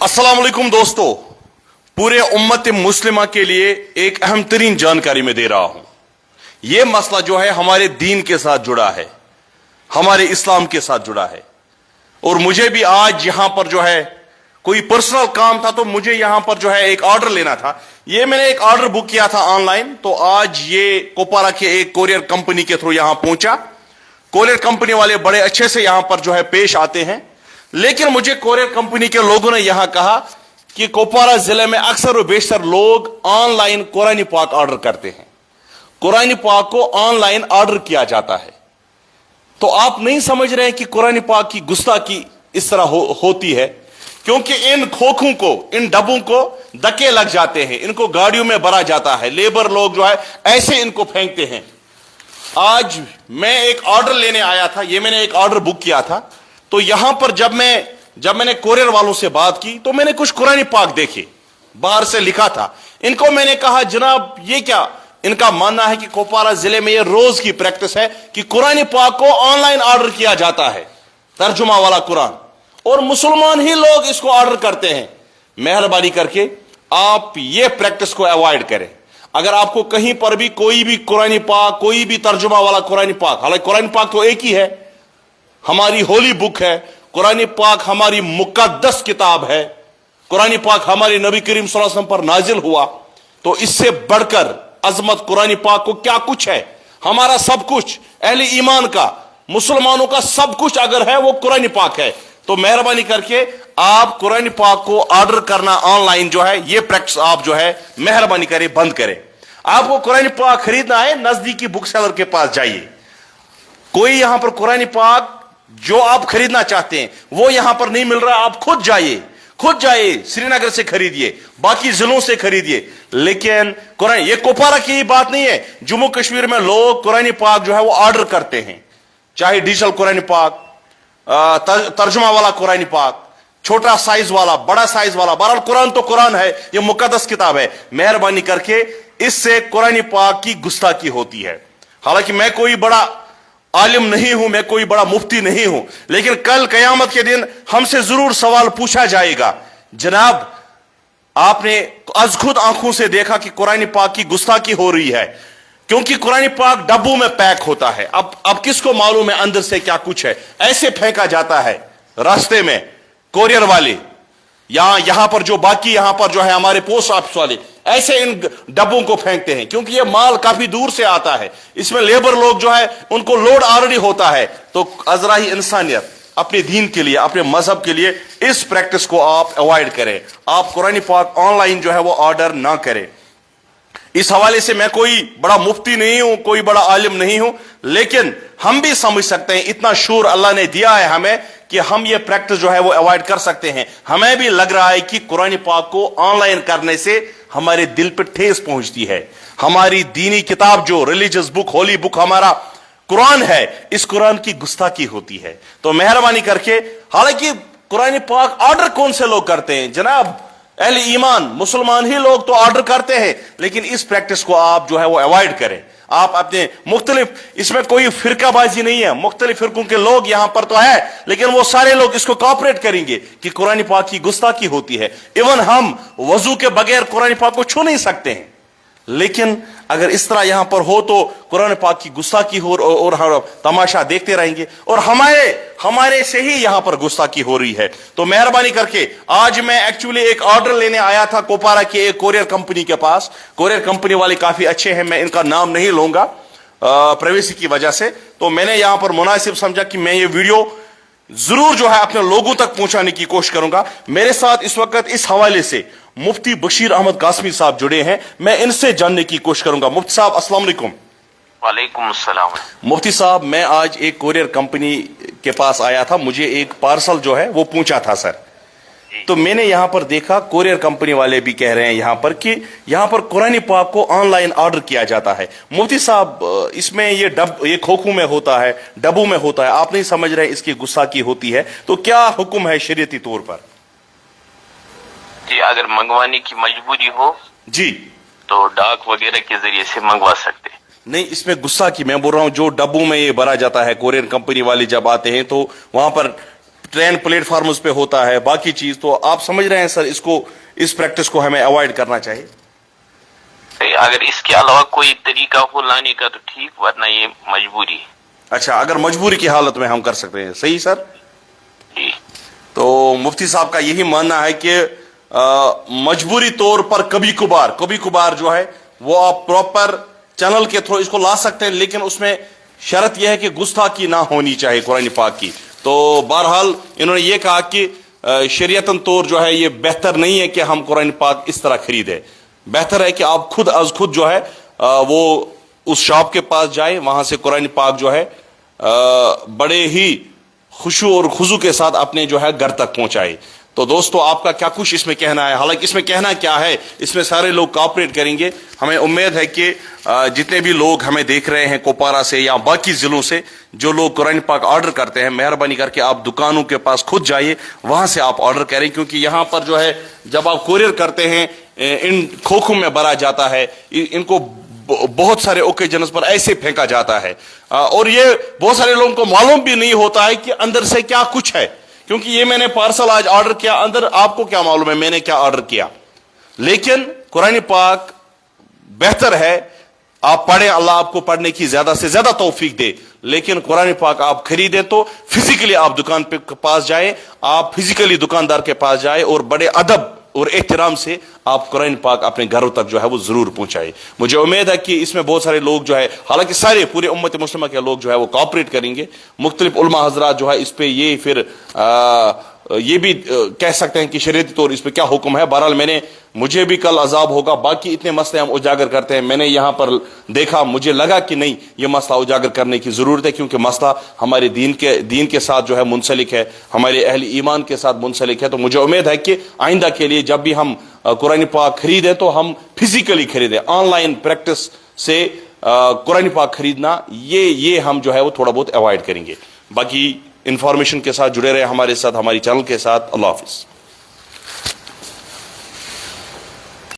अस्सलाम वालेकुम दोस्तों, पूरे उम्मत मुस्लिमा के लिए एक अहम तरीन जानकारी मैं दे रहा हूं। यह मसला जो है हमारे दीन के साथ जुड़ा है, हमारे इस्लाम के साथ जुड़ा है। और मुझे भी आज यहां पर जो है कोई पर्सनल काम था, तो मुझे यहां पर जो है एक ऑर्डर लेना था। ये मैंने एक ऑर्डर बुक किया था ऑनलाइन, तो आज ये कोपारा के एक कोरियर कंपनी के थ्रू यहां पहुंचा। कोरियर कंपनी वाले बड़े अच्छे से यहां पर जो है पेश आते हैं, लेकिन मुझे कोरियर कंपनी के लोगों ने यहां कहा कि कोपवारा जिले में अक्सर और बेशतर लोग ऑनलाइन कुरान पाक ऑर्डर करते हैं, कुरान पाक को ऑनलाइन ऑर्डर किया जाता है। तो आप नहीं समझ रहे हैं कि कुरान पाक की गुस्ताखी इस तरह होती है, क्योंकि इन खोखों को, इन डब्बों को धक्के लग जाते हैं, इनको गाड़ियों में भरा जाता है, लेबर लोग जो है ऐसे इनको फेंकते हैं। आज मैं एक ऑर्डर लेने आया था, ये मैंने एक ऑर्डर बुक किया था, तो यहां पर जब मैंने कोरियर वालों से बात की तो मैंने कुछ कुरान पाक देखे, बाहर से लिखा था। इनको मैंने कहा, जनाब ये क्या? इनका मानना है कि कोपवारा जिले में ये रोज की प्रैक्टिस है कि कुरान पाक को ऑनलाइन ऑर्डर किया जाता है, तर्जुमा वाला कुरान, और मुसलमान ही लोग इसको ऑर्डर करते हैं। मेहरबानी करके आप ये प्रैक्टिस को अवॉइड करें। अगर आपको कहीं पर भी कोई भी कुरान पाक, कोई भी तर्जुमा वाला कुरान पाक, हालांकि कुरान पाक तो एक ही है, हमारी होली बुक है, कुरान पाक हमारी मुकद्दस किताब है, कुरान पाक हमारे नबी करीम सल्लल्लाहु अलैहि वसल्लम पर नाजिल हुआ, तो इससे बढ़कर अजमत कुरान पाक को क्या कुछ है? हमारा सब कुछ, अहले ईमान का, मुसलमानों का सब कुछ अगर है वो कुरान पाक है। तो मेहरबानी करके आप कुरान पाक को ऑर्डर करना ऑनलाइन जो है, ये प्रैक्टिस आप जो है मेहरबानी करें, बंद करें। आपको कुरान पाक खरीदना है, नजदीकी बुक सेलर के पास जाइए। कोई यहां पर कुरान पाक जो आप खरीदना चाहते हैं वो यहां पर नहीं मिल रहा, आप खुद जाइए, श्रीनगर से खरीदिए, बाकी जिलों से खरीदिए। लेकिन कुरान, ये कोपारा की बात नहीं है, जम्मू कश्मीर में लोग कुरान पाक जो है वो ऑर्डर करते हैं, चाहे डिजिटल कुरान पाक, तर्जुमा वाला कुरान पाक, छोटा साइज वाला, बड़ा साइज वाला। बहरहाल कुरान तो कुरान है, ये मुकद्दस किताब है। मेहरबानी करके इससे कुरान पाक की गुस्ताखी होती है। हालांकि मैं कोई बड़ा आलिम नहीं हूं, मैं कोई बड़ा मुफ्ती नहीं हूं, लेकिन कल कयामत के दिन हमसे जरूर सवाल पूछा जाएगा, जनाब आपने आज खुद आंखों से देखा कि कुरान पाक की गुस्ताखी हो रही है, क्योंकि कुरान पाक डब्बों में पैक होता है। अब किसको मालूम है अंदर से क्या कुछ है? ऐसे फेंका जाता है रास्ते में, कोरियर वाले यहां पर जो बाकी यहां पर जो है हमारे पोस्ट ऑफिस वाले ऐसे इन डब्बों को फेंकते हैं, क्योंकि ये माल काफी दूर से आता है, इसमें लेबर लोग जो है उनको लोड ऑलरेडी होता है। तो अजराही इंसानियत, अपने दीन के लिए, अपने मजहब के लिए इस प्रैक्टिस को आप अवॉइड करें। आप कुरान पाक ऑनलाइन जो है वो ऑर्डर ना करें। इस हवाले से मैं कोई बड़ा मुफ्ती नहीं हूं, कोई बड़ा आलिम नहीं हूं, लेकिन हम भी समझ सकते हैं, इतना शूर अल्लाह ने दिया है हमें कि हम ये प्रैक्टिस जो है वो अवॉइड कर सकते हैं। हमें भी लग रहा है कि कुरान पाक को ऑनलाइन करने से हमारे दिल पर ठेस पहुंचती है। हमारी दीनी किताब जो रिलीजियस बुक, होली बुक हमारा कुरान है, इस कुरान की गुस्ताखी होती है। तो मेहरबानी करके, हालांकि कुरान पाक ऑर्डर कौन से लोग करते हैं जनाब? अहले ईमान, मुसलमान ही लोग तो ऑर्डर करते हैं, लेकिन इस प्रैक्टिस को आप जो है वो अवॉइड करें। आप अपने मुख्तलिफ, इसमें कोई फिरकाबाजी नहीं है, मुख्तलिफ फिरकों के लोग यहां पर तो है, लेकिन वो सारे लोग इसको कॉपरेट करेंगे कि कुरान पाक की गुस्ताखी होती है। इवन हम वजू के बगैर कुरान पाक को छू नहीं सकते हैं, लेकिन अगर इस तरह यहां पर हो तो कुरान पाक की गुस्ताखी हो और हम तमाशा देखते रहेंगे, और हमारे से ही यहां पर गुस्ताखी हो रही है। तो मेहरबानी करके, आज मैं एक्चुअली एक ऑर्डर लेने आया था कोपारा के एक कोरियर कंपनी के पास। कोरियर कंपनी वाले काफी अच्छे हैं, मैं इनका नाम नहीं लूंगा प्राइवेसी की वजह से। तो मैंने यहां पर मुनासिब समझा कि मैं ये वीडियो जरूर जो है अपने लोगों तक पहुंचाने की कोशिश करूंगा। मेरे साथ इस वक्त इस हवाले से मुफ्ती बशीर अहमद कासमी साहब जुड़े हैं, मैं इनसे जानने की कोशिश करूंगा। मुफ्ती साहब अस्सलाम वालेकुम। वालेकुम अस्सलाम। मुफ्ती साहब, मैं आज एक कोरियर कंपनी के पास आया था, मुझे एक पार्सल जो है वो पूछा था सर। तो मैंने यहां पर देखा, कोरियर कंपनी वाले भी कह रहे हैं यहां पर कि यहां पर कुरान पाक को ऑनलाइन ऑर्डर किया जाता है। मुफ्ती साहब, इसमें ये खोखों में होता है, डब्बों में होता है, आप नहीं समझ रहे इसकी गुस्ताखी होती है, तो क्या हुक्म है शरीयती तौर पर? जी, अगर मंगवाने की मजबूरी हो जी तो डाक वगैरह के जरिए से मंगवा सकते। नहीं, इसमें गुस्सा की मैं बोल रहा हूं, जो डब्बों में ये भरा जाता है, कोरियर कंपनी वाले जब आते हैं तो वहां पर ट्रेन प्लेटफार्म्स पे होता है, बाकी चीज, तो आप समझ रहे हैं सर इस प्रैक्टिस को हमें अवॉइड करना चाहिए। अगर इसके अलावा कोई तरीका हो लाने का तो ठीक, वरना ये मजबूरी है। अच्छा, अगर मजबूरी की हालत में हम कर सकते हैं, सही सर। जी, तो मुफ्ती साहब का यही मानना है कि मजबूरी तौर पर कभी कभार जो है वो आप प्रॉपर चैनल के थ्रू इसको ला सकते हैं, लेकिन उसमें शर्त यह है कि गुस्ताखी ना होनी चाहिए कुरान पाक की। तो बहरहाल इन्होंने ये कहा कि शरीयतन तौर जो है ये बेहतर नहीं है कि हम कुरान पाक इस तरह खरीदे। बेहतर है कि आप खुद अज खुद जो है वो उस शॉप के पास जाए, वहां से कुरान पाक जो है बड़े ही खुशू और खुजू के साथ अपने जो है घर तक पहुंचाए। तो दोस्तों, आपका क्या कुछ इसमें कहना है? हालांकि इसमें कहना क्या है, इसमें सारे लोग कोऑपरेट करेंगे। हमें उम्मीद है कि जितने भी लोग हमें देख रहे हैं कुपवारा से या बाकी जिलों से, जो लोग कुरान पाक ऑर्डर करते हैं, मेहरबानी करके आप दुकानों के पास खुद जाइए, वहां से आप ऑर्डर करें, क्योंकि यहाँ पर जो है जब आप कोरियर करते हैं इन खोखों में भरा जाता है, इनको बहुत सारे ओकेजन्स पर ऐसे फेंका जाता है और ये बहुत सारे लोगों को मालूम भी नहीं होता है कि अंदर से क्या कुछ है, क्योंकि ये मैंने पार्सल आज ऑर्डर किया, अंदर आपको क्या मालूम है मैंने क्या ऑर्डर किया। लेकिन कुरान पाक बेहतर है आप पढ़ें, अल्लाह आपको पढ़ने की ज्यादा से ज्यादा तौफीक दे। लेकिन कुरान पाक आप खरीदें तो फिजिकली आप दुकान पे पास जाएं, आप फिजिकली दुकानदार के पास जाएं और बड़े अदब और एहतराम से आप कुरान पाक अपने घरों तक जो है वो जरूर पहुंचाए। मुझे उम्मीद है कि इसमें बहुत सारे लोग जो है, हालांकि सारे पूरे उम्मत मुस्लिमा के लोग जो है वो कोऑपरेट करेंगे। मुख्तलिफ उलमा हजरात जो है इस पे ये फिर ये भी कह सकते हैं कि शरीयती तौर इस पे क्या हुक्म है। बहरहाल मुझे भी कल अजाब होगा, बाकी इतने मसले हम उजागर करते हैं। मैंने यहाँ पर देखा, मुझे लगा कि नहीं, ये मसला उजागर करने की जरूरत है, क्योंकि मसला हमारे दीन के साथ जो है मुंसलिक है, हमारे अहल ईमान के साथ मुंसलिक है। तो मुझे उम्मीद है कि आइंदा के लिए जब भी हम कुरान पाक खरीदें तो हम फिजिकली खरीदें। ऑनलाइन प्रैक्टिस से कुरान पाक खरीदना ये हम जो है वो थोड़ा बहुत अवॉइड करेंगे। बाकी इंफॉर्मेशन के साथ जुड़े रहे हमारे साथ, हमारी चैनल के साथ। अल्लाह हाफिज।